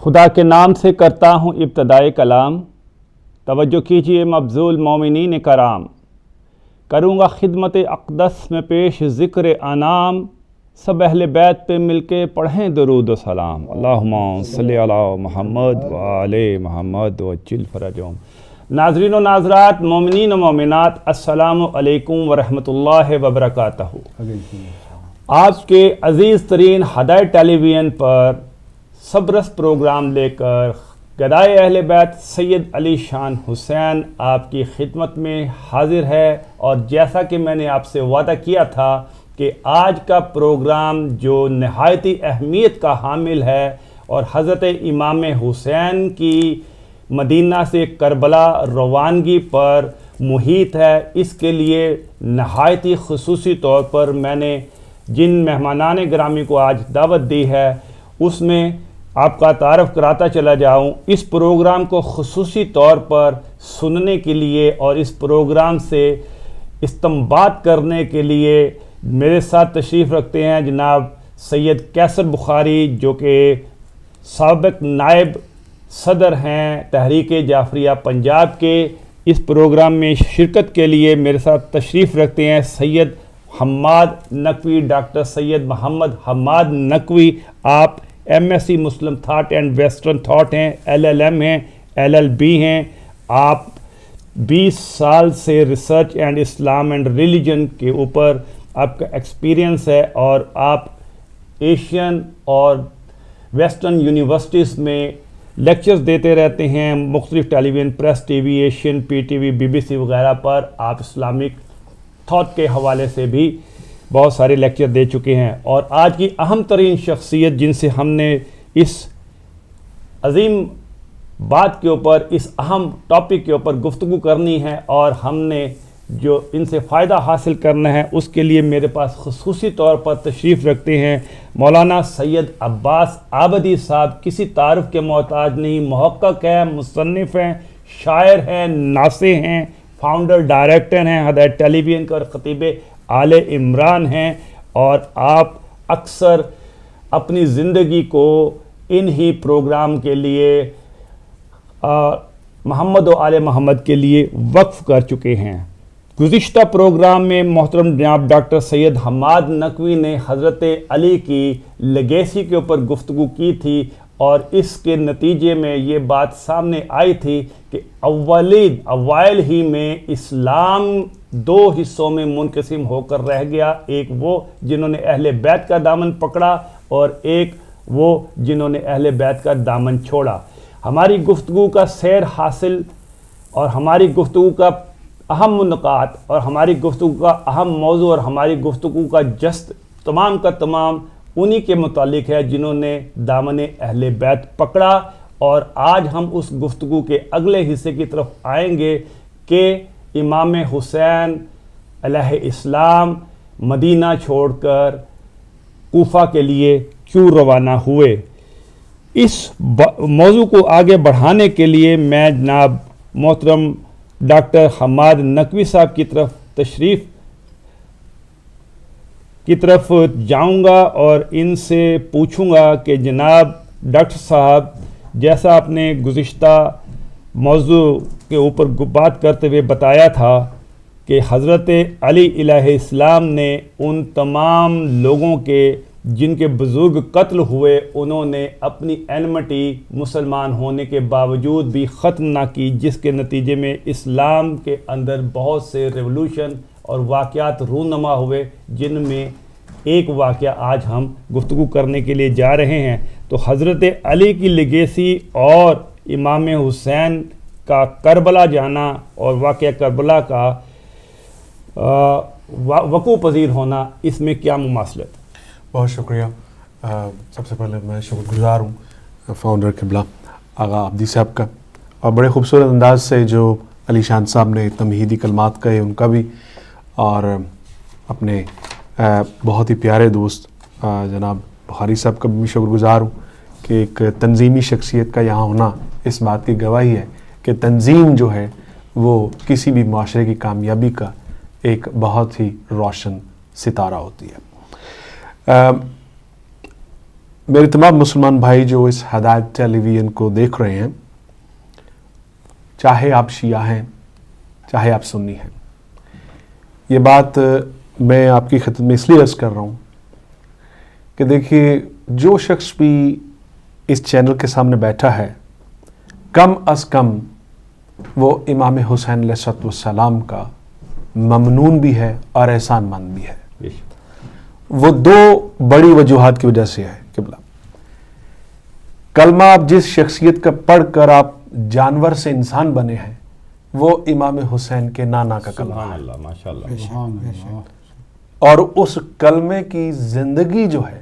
خدا کے نام سے کرتا ہوں ابتدائے کلام، توجہ کیجیے مبذول مومنین کرام۔ کروں گا خدمت اقدس میں پیش ذکر انام، سب اہل بیت پہ مل کے پڑھیں درود و سلام۔ اللہم صلی علی محمد و آل محمد وعجل فرجہم۔ ناظرین و ناظرات، مومنین و مومنات، السلام علیکم ورحمۃ اللہ وبرکاتہ۔ آج کے عزیز ترین ہدایت ٹیلی ویژن پر صبرس پروگرام لے کر گدائے اہل بیت سید علی شان حسین آپ کی خدمت میں حاضر ہے، اور جیسا کہ میں نے آپ سے وعدہ کیا تھا کہ آج کا پروگرام جو نہایتی اہمیت کا حامل ہے اور حضرت امام حسین کی مدینہ سے کربلا روانگی پر محیط ہے، اس کے لیے نہایتی خصوصی طور پر میں نے جن مہمانان گرامی کو آج دعوت دی ہے اس میں آپ کا تعارف کراتا چلا جاؤں۔ اس پروگرام کو خصوصی طور پر سننے کے لیے اور اس پروگرام سے استنباط کرنے کے لیے میرے ساتھ تشریف رکھتے ہیں جناب سید کیسر بخاری، جو کہ سابق نائب صدر ہیں تحریک جعفریہ پنجاب کے۔ اس پروگرام میں شرکت کے لیے میرے ساتھ تشریف رکھتے ہیں سید حماد نقوی، ڈاکٹر سید محمد حماد نقوی۔ آپ M S C Muslim thought and western thought ہیں، LLM ہیں، LLB ہیں۔ آپ 20 سال سے research and Islam and religion کے اوپر آپ کا ایکسپیرینس ہے، اور آپ ایشین اور ویسٹرن یونیورسٹیز میں لیکچرز دیتے رہتے ہیں، مختلف television, press T V, Asian, PTV، BBC وغیرہ پر آپ اسلامک تھاٹ کے حوالے سے بھی بہت سارے لیکچر دے چکے ہیں۔ اور آج کی اہم ترین شخصیت جن سے ہم نے اس عظیم بات کے اوپر، اس اہم ٹاپک کے اوپر گفتگو کرنی ہے اور ہم نے جو ان سے فائدہ حاصل کرنا ہے، اس کے لیے میرے پاس خصوصی طور پر تشریف رکھتے ہیں مولانا سید عباس عابدی صاحب۔ کسی تعارف کے محتاج نہیں، محقق ہیں، مصنف ہیں، شاعر ہیں، ناصح ہیں، فاؤنڈر ڈائریکٹر ہیں ہدایت ٹیلی ویژن کا، اور خطیب آل عمران ہیں، اور آپ اکثر اپنی زندگی کو انہی پروگرام کے لیے محمد و آل محمد کے لیے وقف کر چکے ہیں۔ گزشتہ پروگرام میں محترم جناب ڈاکٹر سید حماد نقوی نے حضرت علی کی لیگیسی کے اوپر گفتگو کی تھی، اور اس کے نتیجے میں یہ بات سامنے آئی تھی کہ اوائل ہی میں اسلام 2 حصوں میں منقسم ہو کر رہ گیا، ایک وہ جنہوں نے اہل بیت کا دامن پکڑا، اور ایک وہ جنہوں نے اہل بیت کا دامن چھوڑا۔ ہماری گفتگو کا سیر حاصل اور ہماری گفتگو کا اہم نکات اور ہماری گفتگو کا اہم موضوع اور ہماری گفتگو کا جست تمام کا تمام انہی کے متعلق ہے جنہوں نے دامن اہل بیت پکڑا۔ اور آج ہم اس گفتگو کے اگلے حصے کی طرف آئیں گے کہ امام حسین علیہ السلام مدینہ چھوڑ کر کوفہ کے لیے کیوں روانہ ہوئے۔ اس موضوع کو آگے بڑھانے کے لیے میں جناب محترم ڈاکٹر حماد نقوی صاحب کی طرف جاؤں گا اور ان سے پوچھوں گا کہ جناب ڈاکٹر صاحب، جیسا آپ نے گزشتہ موضوع کے اوپر بات کرتے ہوئے بتایا تھا کہ حضرت علی علیہ السلام نے ان تمام لوگوں کے جن کے بزرگ قتل ہوئے، انہوں نے اپنی اینمٹی مسلمان ہونے کے باوجود بھی ختم نہ کی، جس کے نتیجے میں اسلام کے اندر بہت سے ریولوشن اور واقعات رونما ہوئے، جن میں ایک واقعہ آج ہم گفتگو کرنے کے لیے جا رہے ہیں۔ تو حضرت علی کی لیگیسی اور امام حسین کا کربلا جانا اور واقعہ کربلا کا وقوع پذیر ہونا، اس میں کیا مماثلت؟ بہت شکریہ۔ سب سے پہلے میں شکر گزار ہوں فاؤنڈر قبلہ آغا عابدی صاحب کا، اور بڑے خوبصورت انداز سے جو علی شان صاحب نے تمہیدی کلمات کہے ان کا بھی، اور اپنے بہت ہی پیارے دوست جناب بخاری صاحب کا بھی شکر گزار ہوں کہ ایک تنظیمی شخصیت کا یہاں ہونا اس بات کی گواہی ہے کہ تنظیم جو ہے وہ کسی بھی معاشرے کی کامیابی کا ایک بہت ہی روشن ستارہ ہوتی ہے۔ میرے تمام مسلمان بھائی جو اس ہدایت ٹیلی ویژن کو دیکھ رہے ہیں، چاہے آپ شیعہ ہیں چاہے آپ سنی ہیں، یہ بات میں آپ کی خدمت میں اس لیے عرض کر رہا ہوں کہ دیکھیے، جو شخص بھی اس چینل کے سامنے بیٹھا ہے، کم از کم وہ امام حسین علیہ السلام کا ممنون بھی ہے اور احسان مند بھی ہے۔ وہ دو بڑی وجوہات کی وجہ سے ہے قبلہ۔ کلمہ آپ جس شخصیت کا پڑھ کر آپ جانور سے انسان بنے ہیں، وہ امام حسین کے نانا کا کلمہ ہے۔ سبحان اللہ، ماشاءاللہ۔ اور اس کلمے کی زندگی جو ہے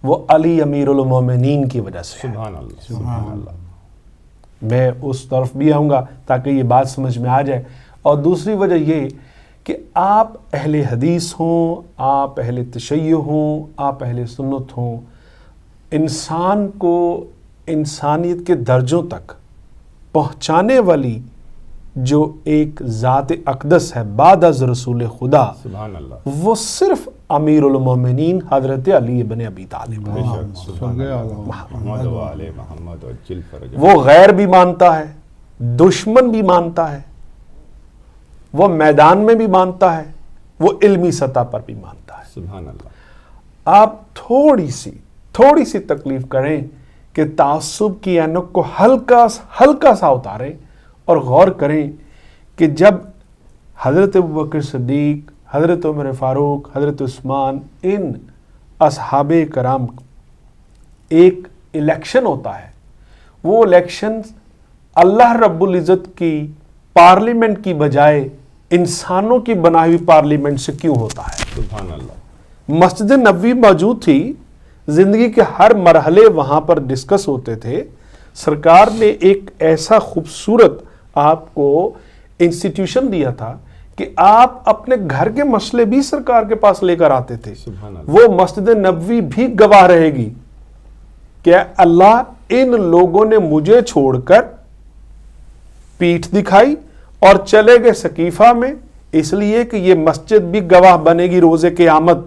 وہ علی امیر المومنین کی وجہ سے ہے۔ سبحان اللہ، سبحان اللہ۔ میں اس طرف بھی آؤں گا تاکہ یہ بات سمجھ میں آ جائے۔ اور دوسری وجہ یہ کہ آپ اہل حدیث ہوں، آپ اہل تشیع ہوں، آپ اہل سنت ہوں، انسان کو انسانیت کے درجوں تک پہنچانے والی جو ایک ذات اقدس ہے بعد از رسول خدا، سبحان اللہ، وہ صرف امیر المومنین حضرت علی ابن ابی طالب ہے۔ بے شک، سبحان اللہ، محمد و آل محمد و جل فرج۔ وہ غیر بھی مانتا ہے، دشمن بھی مانتا ہے، وہ میدان میں بھی مانتا ہے، وہ علمی سطح پر بھی مانتا ہے۔ سبحان اللہ۔ آپ تھوڑی سی تکلیف کریں کہ تعصب کی اینک کو ہلکا سا اتاریں اور غور کریں کہ جب حضرت ابوبکر صدیق، حضرت عمر فاروق، حضرت عثمان، ان اصحاب کرام ایک الیکشن ہوتا ہے، وہ الیکشن اللہ رب العزت کی پارلیمنٹ کی بجائے انسانوں کی بنائی ہوئی پارلیمنٹ سے کیوں ہوتا ہے؟ سبحان اللہ۔ مسجد نبوی موجود تھی، زندگی کے ہر مرحلے وہاں پر ڈسکس ہوتے تھے۔ سرکار نے ایک ایسا خوبصورت آپ کو انسٹیٹیوشن دیا تھا کہ آپ اپنے گھر کے مسئلے بھی سرکار کے پاس لے کر آتے تھے۔ سبحان اللہ۔ وہ مسجد نبوی بھی گواہ رہے گی کہ اللہ ان لوگوں نے مجھے چھوڑ کر پیٹھ دکھائی اور چلے گئے سقیفہ میں، اس لیے کہ یہ مسجد بھی گواہ بنے گی روز قیامت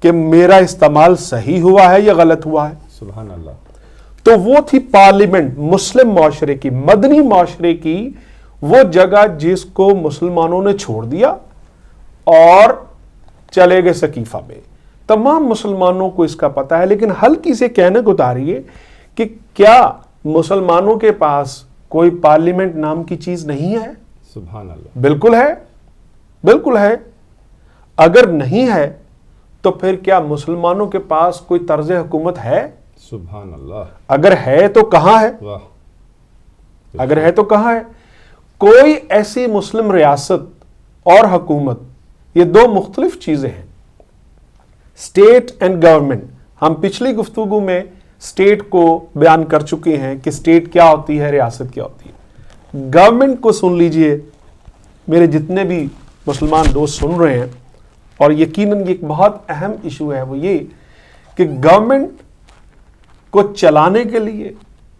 کہ میرا استعمال صحیح ہوا ہے یا غلط ہوا ہے۔ سبحان اللہ۔ تو وہ تھی پارلیمنٹ، مسلم معاشرے کی، مدنی معاشرے کی وہ جگہ جس کو مسلمانوں نے چھوڑ دیا اور چلے گئے سقیفہ میں۔ تمام مسلمانوں کو اس کا پتہ ہے، لیکن ہلکی سے کہنے کو اتاریے کہ کیا مسلمانوں کے پاس کوئی پارلیمنٹ نام کی چیز نہیں ہے؟ سبحان اللہ۔ بالکل ہے، بالکل ہے۔ اگر نہیں ہے تو پھر کیا مسلمانوں کے پاس کوئی طرز حکومت ہے؟ سبحان اللہ۔ اگر ہے تو کہاں ہے؟ واہ۔ اگر ہے تو کہاں ہے؟ کوئی ایسی مسلم ریاست اور حکومت، یہ دو مختلف چیزیں ہیں۔ اسٹیٹ اینڈ گورنمنٹ، ہم پچھلی گفتگو میں اسٹیٹ کو بیان کر چکے ہیں کہ اسٹیٹ کیا ہوتی ہے، ریاست کیا ہوتی ہے۔ گورنمنٹ کو سن لیجئے، میرے جتنے بھی مسلمان دوست سن رہے ہیں، اور یقیناً یہ ایک بہت اہم ایشو ہے، وہ یہ کہ گورنمنٹ کو چلانے کے لیے،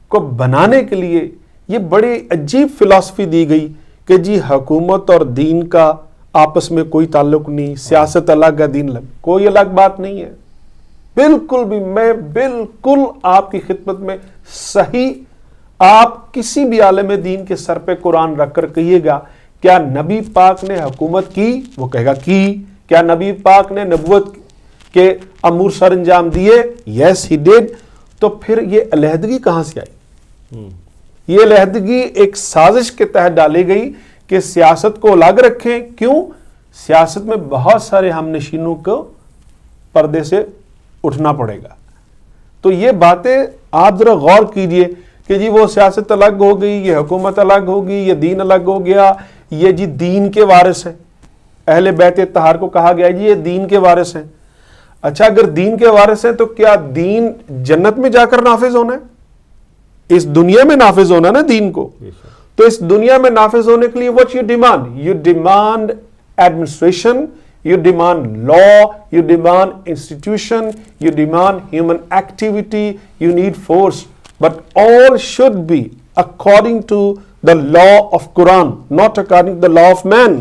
کو بنانے کے لیے یہ بڑی عجیب فلسفی دی گئی کہ جی حکومت اور دین کا آپس میں کوئی تعلق نہیں، سیاست الگ ہے، دین الگ، کوئی الگ بات نہیں ہے۔ بالکل بھی، میں بالکل آپ کی خدمت میں صحیح، آپ کسی بھی عالم دین کے سر پہ قرآن رکھ کر کہیے گا کیا نبی پاک نے حکومت کی؟ وہ کہے گا کی۔ کیا نبی پاک نے نبوت کے امور سر انجام دیے؟ یس ہی ڈیڈ۔ تو پھر یہ علیحدگی کہاں سے آئی؟ یہ علیحدگی ایک سازش کے تحت ڈالی گئی کہ سیاست کو الگ رکھیں۔ کیوں؟ سیاست میں بہت سارے ہم نشینوں کو پردے سے اٹھنا پڑے گا۔ تو یہ باتیں آپ ذرا غور کیجئے کہ جی وہ سیاست الگ ہو گئی، یہ حکومت الگ ہوگی، یہ دین الگ ہو گیا، یہ جی دین کے وارث ہیں۔ اہل بیت اطہار کو کہا گیا جی یہ دین کے وارث ہیں۔ اچھا، اگر دین کے وارث ہیں تو کیا دین جنت میں جا کر نافذ ہونا ہے؟ اس دنیا میں نافذ ہونا ہے نا دین کو۔ تو اس دنیا میں نافذ ہونے کے لیے what you demand? You demand administration, you demand law, you demand institution, you demand human activity, you need force. But all should be according to the law of Quran, not according to the law of man.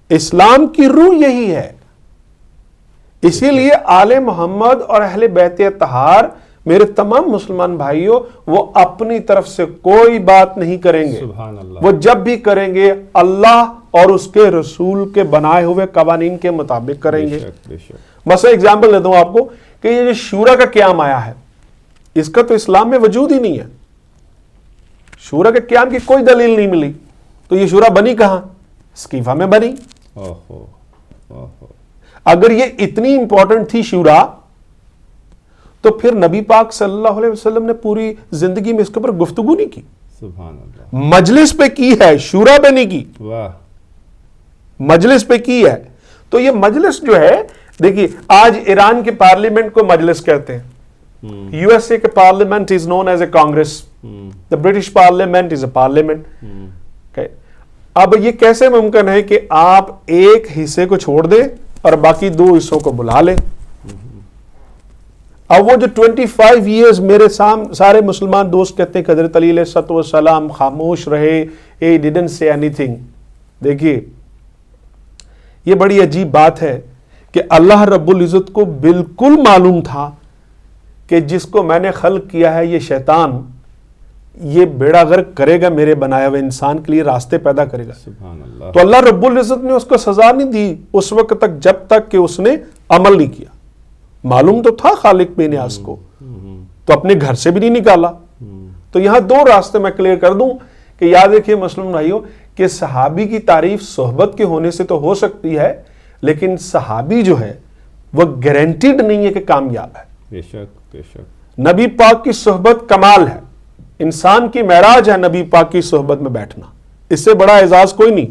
اسلام کی روح یہی ہے اسی لیے آل محمد اور اہل بیت اطہار میرے تمام مسلمان بھائیوں وہ اپنی طرف سے کوئی بات نہیں کریں گے. سبحان اللہ. وہ جب بھی کریں گے اللہ اور اس کے رسول کے بنائے ہوئے قوانین کے مطابق کریں گے. بے شک. مثلا اگزامپل دیتا ہوں آپ کو کہ یہ جو شورا کا قیام آیا ہے اس کا تو اسلام میں وجود ہی نہیں ہے. شورا کے قیام کی کوئی دلیل نہیں ملی. تو یہ شورا بنی کہاں؟ اسکیفا میں بنی. اگر یہ اتنی امپورٹنٹ تھی شورا تو پھر نبی پاک صلی اللہ علیہ وسلم نے پوری زندگی میں اس کے اوپر گفتگو نہیں کی. سبحان اللہ. مجلس پہ کی ہے، شورا پہ نہیں کی. واہ. مجلس پہ کی ہے. تو یہ مجلس جو ہے دیکھیے آج ایران کے پارلیمنٹ کو مجلس کہتے ہیں. یو ایس اے کے parliament is known as a Congress. The British parliament is a parliament. اب یہ کیسے ممکن ہے کہ آپ ایک حصے کو چھوڑ دیں اور باقی دو حصوں کو بلا لیں؟ اب وہ جو 25 ایئرز میرے سارے مسلمان دوست کہتے ہیں کہ حضرت علی علیہ السلام خاموش رہے, he didn't say anything. دیکھیے یہ بڑی عجیب بات ہے کہ اللہ رب العزت کو بالکل معلوم تھا کہ جس کو میں نے خلق کیا ہے یہ شیطان, یہ بیڑا غرق کرے گا میرے بنائے ہوئے انسان کے لیے, راستے پیدا کرے گا. سبحان اللہ. تو اللہ رب العزت نے اس کو سزا نہیں دی اس وقت تک جب تک کہ اس نے عمل نہیں کیا. معلوم تو تھا خالق بے نیاز کو, تو اپنے گھر سے بھی نہیں نکالا. تو یہاں دو راستے میں کلیئر کر دوں کہ یاد رکھیے مسلم بھائیوں کہ صحابی کی تعریف صحبت کے ہونے سے تو ہو سکتی ہے, لیکن صحابی جو ہے وہ گارنٹیڈ نہیں ہے کہ کامیاب ہے. بے شک بے شک. نبی پاک کی صحبت کمال ہے, انسان کی معراج ہے نبی پاک کی صحبت میں بیٹھنا, اس سے بڑا اعزاز کوئی نہیں.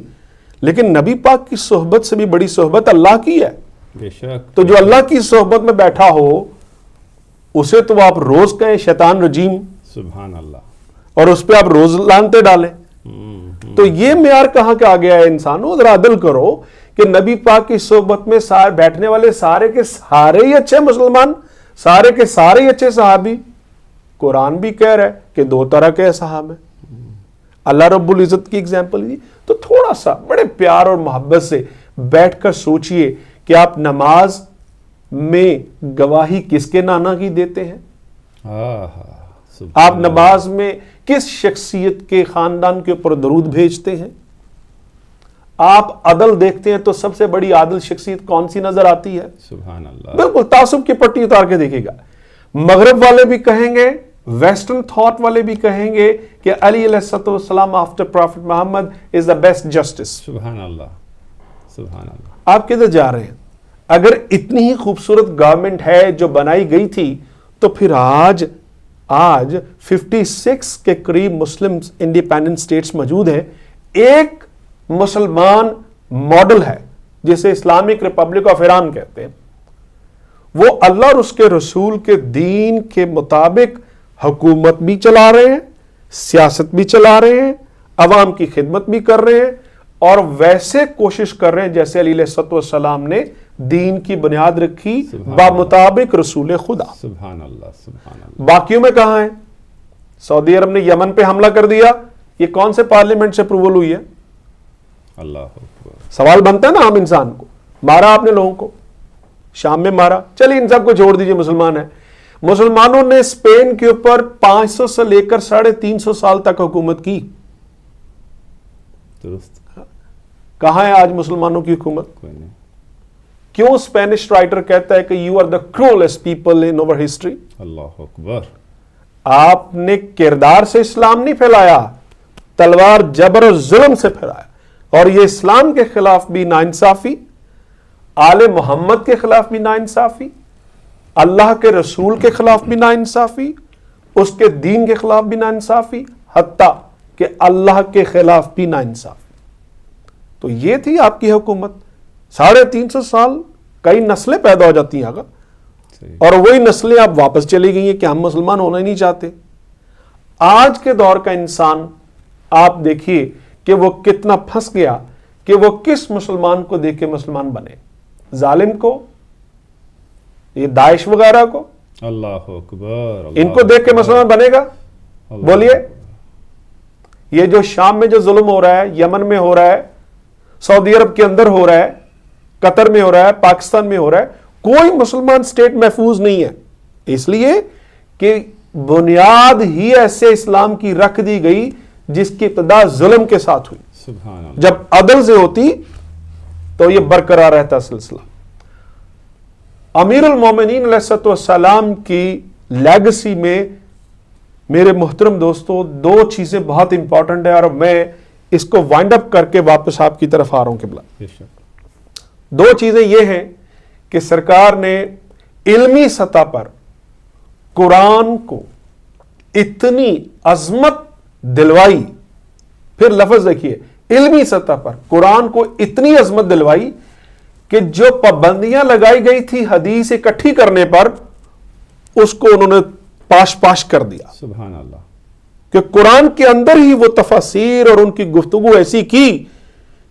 لیکن نبی پاک کی صحبت سے بھی بڑی صحبت اللہ کی ہے. بے شک. تو جو اللہ کی صحبت میں بیٹھا ہو اسے تو آپ روز کہیں شیطان رجیم, سبحان اللہ, اور اس پہ آپ روز لانتے ڈالیں. تو یہ معیار کہاں کے آ گیا ہے انسانوں؟ ذرا عدل کرو کہ نبی پاک کی صحبت میں بیٹھنے والے سارے کے سارے ہی اچھے مسلمان, سارے کے سارے ہی اچھے صحابی. قرآن بھی کہہ رہا ہے کہ دو طرح کے صحابہ ہیں. اللہ رب العزت کی اگزامپل دی. تو تھوڑا سا بڑے پیار اور محبت سے بیٹھ کر سوچئے کہ آپ نماز میں گواہی کس کے نانا کی دیتے ہیں؟ آپ نماز میں کس شخصیت کے خاندان کے اوپر درود بھیجتے ہیں؟ آپ عدل دیکھتے ہیں تو سب سے بڑی عادل شخصیت کون سی نظر آتی ہے؟ سبحان اللہ. بالکل تعصب کی پٹی اتار کے دیکھے گا. مغرب والے بھی کہیں گے, ویسٹرن تھاٹ والے بھی کہیں گے کہ علی علیہ السلام after prophet Muhammad is the best justice. سبحان اللہ سبحان اللہ. آپ کدھر جا رہے ہیں؟ اگر اتنی ہی خوبصورت گورنمنٹ ہے جو بنائی گئی تھی تو پھر آج 56 کے قریب مسلم انڈیپینڈنٹ اسٹیٹس موجود ہیں. ایک مسلمان ماڈل ہے جسے اسلامک ریپبلک آف ایران کہتے ہیں. وہ اللہ اور اس کے رسول کے دین کے مطابق حکومت بھی چلا رہے ہیں, سیاست بھی چلا رہے ہیں, عوام کی خدمت بھی کر رہے ہیں, اور ویسے کوشش کر رہے ہیں جیسے علی علیہ السلام نے دین کی بنیاد رکھی بمطابق رسول خدا. سبحان اللہ سبحان اللہ. باقیوں میں کہاں ہیں؟ سعودی عرب نے یمن پہ حملہ کر دیا, یہ کون سے پارلیمنٹ سے اپروول ہوئی ہے؟ اللہ اکبر. سوال بنتا ہے نا عام انسان کو. مارا آپ نے لوگوں کو, شام میں مارا, چلیے ان سب کو چھوڑ دیجئے, مسلمان ہیں. مسلمانوں نے اسپین کے اوپر 500 سے لے کر 350 سال تک حکومت کی. درست. کہاں ہے آج مسلمانوں کی حکومت؟ کوئی نہیں. کیوں اسپینش رائٹر کہتا ہے کہ you are the cruellest people in over history? اللہ اکبر. آپ نے کردار سے اسلام نہیں پھیلایا, تلوار جبر و ظلم سے پھیلایا. اور یہ اسلام کے خلاف بھی ناانصافی, آل محمد کے خلاف بھی ناانصافی, اللہ کے رسول کے خلاف بھی ناانصافی, اس کے دین کے خلاف بھی ناانصافی, حتیٰ کہ اللہ کے خلاف بھی ناانصافی. تو یہ تھی آپ کی حکومت. 350 سال کئی نسلیں پیدا ہو جاتی ہیں آگا, اور وہی نسلیں اب واپس چلی گئی ہیں کہ ہم مسلمان ہونا ہی نہیں چاہتے. آج کے دور کا انسان آپ دیکھیے کہ وہ کتنا پھنس گیا کہ وہ کس مسلمان کو دیکھ کے مسلمان بنے؟ ظالم کو, یہ داعش وغیرہ کو, اللہ اکبر. ان کو دیکھ کے مسلمان بنے گا؟ بولیے. یہ جو شام میں جو ظلم ہو رہا ہے, یمن میں ہو رہا ہے, سعودی عرب کے اندر ہو رہا ہے, قطر میں ہو رہا ہے, پاکستان میں ہو رہا ہے, کوئی مسلمان اسٹیٹ محفوظ نہیں ہے، اس لیے کہ بنیاد ہی ایسے اسلام کی رکھ دی گئی جس کی ابتدا ظلم کے ساتھ ہوئی. سبحان اللہ. جب عدل سے ہوتی تو یہ برقرار رہتا سلسلہ. امیر المومنین علیہ السلام کی لیگسی میں میرے محترم دوستو دو چیزیں بہت امپورٹنٹ ہیں، اور میں اس کو وائنڈ اپ کر کے واپس آپ کی طرف آ رہا ہوں قبلہ. بے شک. دو چیزیں یہ ہیں کہ سرکار نے علمی سطح پر قرآن کو اتنی عظمت دلوائی، پھر لفظ دیکھیے، علمی سطح پر قرآن کو اتنی عظمت دلوائی کہ جو پابندیاں لگائی گئی تھی حدیث اکٹھی کرنے پر اس کو انہوں نے پاش کر دیا. سبحان اللہ. کہ قرآن کے اندر ہی وہ تفاسیر اور ان کی گفتگو ایسی کی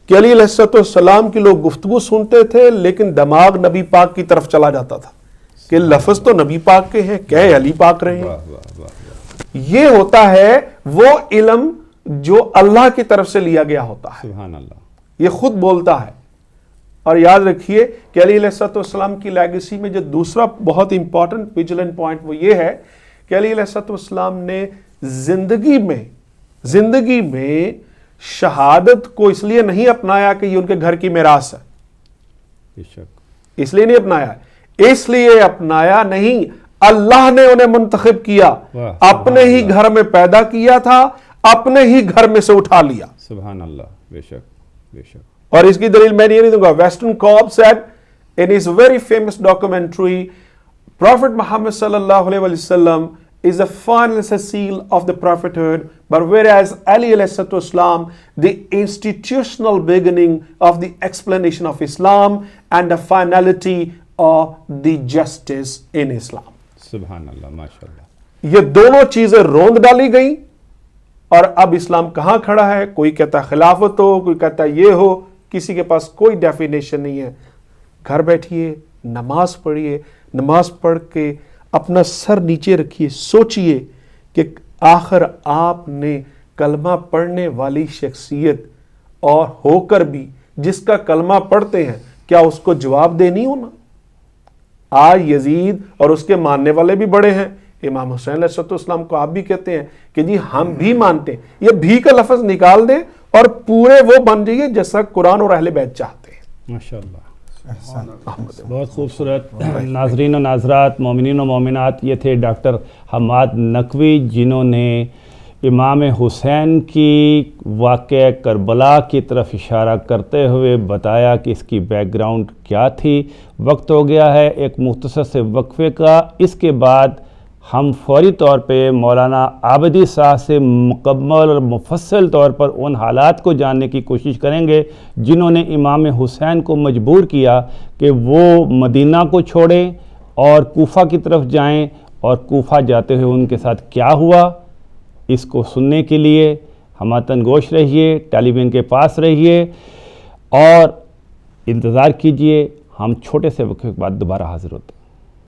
کہ علی علیہ السلام کی لوگ گفتگو سنتے تھے لیکن دماغ نبی پاک کی طرف چلا جاتا تھا کہ لفظ تو نبی پاک کے ہیں، کہہ علی پاک رہے ہیں. واہ واہ واہ. یہ ہوتا ہے وہ علم جو اللہ کی طرف سے لیا گیا ہوتا ہے. سبحان اللہ. یہ خود بولتا ہے. اور یاد رکھیے کہ علی علیہ السلام کی لیگیسی میں جو دوسرا بہت امپورٹنٹ ویجیلنٹ پوائنٹ وہ یہ ہے کہ علی علیہ السلام نے زندگی میں شہادت کو اس لیے نہیں اپنایا کہ یہ ان کے گھر کی میراث ہے. بے شک. اس لیے نہیں اپنایا، اس لیے اپنایا نہیں، اللہ نے انہیں منتخب کیا، اپنے ہی گھر میں پیدا کیا تھا، اپنے ہی گھر میں سے اٹھا لیا. سبحان اللہ. بے شک. بے شک. اور اس کی دلیل میں نہیں دوں گا. ویسٹرن کوب said in his very famous documentary, Prophet Muhammad sallallahu alaihi wasallam is the final seal of the prophethood, but whereas Ali alayhi salam, the institutional beginning of the explanation of Islam and the finality of the justice in Islam. سبحان اللہ. ماشاء اللہ. یہ دونوں چیزیں روند ڈالی گئی اور اب اسلام کہاں کھڑا ہے؟ کوئی کہتا ہے خلافت ہو، کوئی کہتا ہے یہ ہو، کسی کے پاس کوئی ڈیفینیشن نہیں ہے. گھر بیٹھیے، نماز پڑھیے، نماز پڑھ کے اپنا سر نیچے رکھیے، سوچئے کہ آخر آپ نے کلمہ پڑھنے والی شخصیت اور ہو کر بھی جس کا کلمہ پڑھتے ہیں کیا اس کو جواب دے نہیں ہونا؟ آج یزید اور اس کے ماننے والے بھی بڑے ہیں. امام حسین علیہ السلام کو آپ بھی کہتے ہیں کہ جی ہم بھی مانتے ہیں. یہ بھی کا لفظ نکال دیں اور پورے وہ بن جائیے جیسا قرآن اور اہل بیت چاہتے ہیں. ماشاءاللہ. بہت خوبصورت. ناظرین و ناظرات، مومنین و مومنات، یہ تھے ڈاکٹر حماد نقوی جنہوں نے امام حسین کی واقعہ کربلا کی طرف اشارہ کرتے ہوئے بتایا کہ اس کی بیک گراؤنڈ کیا تھی. وقت ہو گیا ہے ایک مختصر سے وقفے کا. اس کے بعد ہم فوری طور پہ مولانا عابدی صاحب سے مکمل اور مفصل طور پر ان حالات کو جاننے کی کوشش کریں گے جنہوں نے امام حسین کو مجبور کیا کہ وہ مدینہ کو چھوڑیں اور کوفہ کی طرف جائیں، اور کوفہ جاتے ہوئے ان کے ساتھ کیا ہوا. اس کو سننے کے لیے ہماتن گوش رہیے، ٹیلی ویژن کے پاس رہیے اور انتظار کیجئے. ہم چھوٹے سے وقفے کے بعد دوبارہ حاضر ہوتے ہیں.